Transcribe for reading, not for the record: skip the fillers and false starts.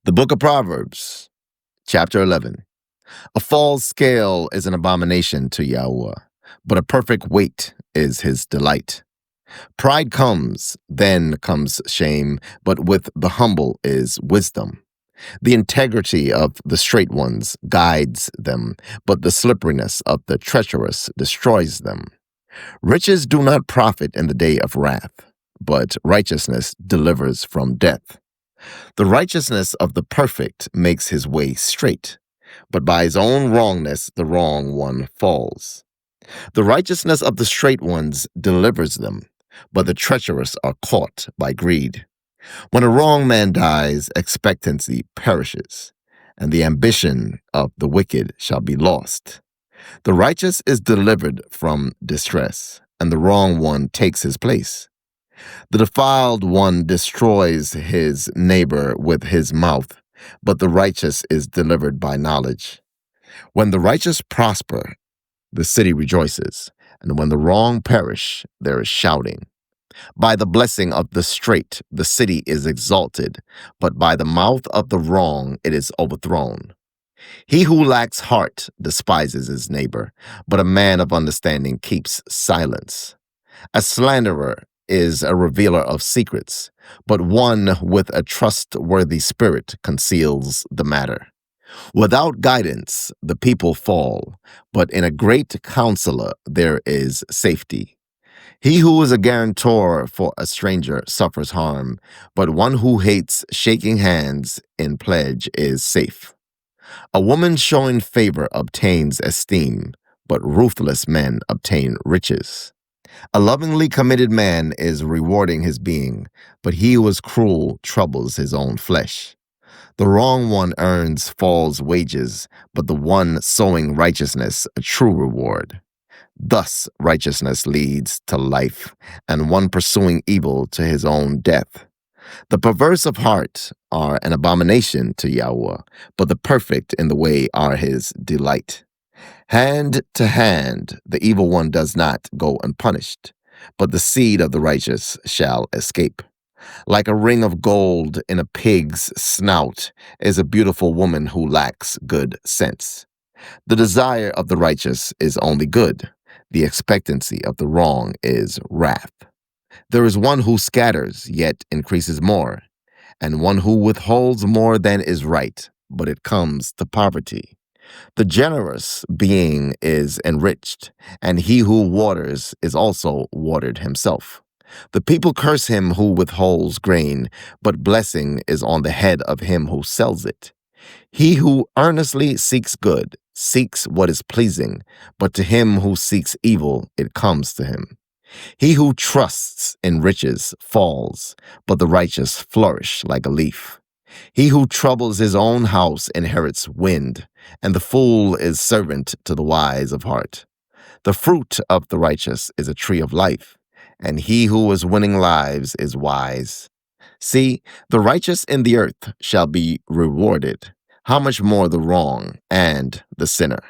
The book of Proverbs, chapter 11. A false scale is an abomination to YAHUAH, but a perfect weight is his delight. Pride comes, then comes shame, but with the humble is wisdom. The integrity of the straight ones guides them, but the slipperiness of the treacherous destroys them. Riches do not profit in the day of wrath, but righteousness delivers from death. The righteousness of the perfect makes his way straight, but by his own wrongness the wrong one falls. The righteousness of the straight ones delivers them, but the treacherous are caught by greed. When a wrong man dies, expectancy perishes, and the ambition of the wicked shall be lost. The righteous is delivered from distress, and the wrong one takes his place. The defiled one destroys his neighbor with his mouth, but the righteous is delivered by knowledge. When the righteous prosper, the city rejoices, and when the wrong perish, there is shouting. By the blessing of the straight, the city is exalted, but by the mouth of the wrong it is overthrown. He who lacks heart despises his neighbor, but a man of understanding keeps silence. A slanderer is a revealer of secrets, but one with a trustworthy spirit conceals the matter. Without guidance, the people fall, but in a great counselor there is safety. He who is a guarantor for a stranger suffers harm, but one who hates shaking hands in pledge is safe. A woman showing favor obtains esteem, but ruthless men obtain riches. A lovingly committed man is rewarding his being, but he who is cruel troubles his own flesh. The wrong one earns false wages, but the one sowing righteousness a true reward. Thus righteousness leads to life, and one pursuing evil to his own death. The perverse of heart are an abomination to YAHUAH, but the perfect in the way are his delight. Hand to hand, the evil one does not go unpunished, but the seed of the righteous shall escape. Like a ring of gold in a pig's snout is a beautiful woman who lacks good sense. The desire of the righteous is only good. The expectancy of the wrong is wrath. There is one who scatters, yet increases more, and one who withholds more than is right, but it comes to poverty. The generous being is enriched, and he who waters is also watered himself. The people curse him who withholds grain, but blessing is on the head of him who sells it. He who earnestly seeks good seeks what is pleasing, but to him who seeks evil it comes to him. He who trusts in riches falls, but the righteous flourish like a leaf. He who troubles his own house inherits wind, and the fool is servant to the wise of heart. The fruit of the righteous is a tree of life, and he who is winning lives is wise. See, the righteous in the earth shall be rewarded. How much more the wrong and the sinner?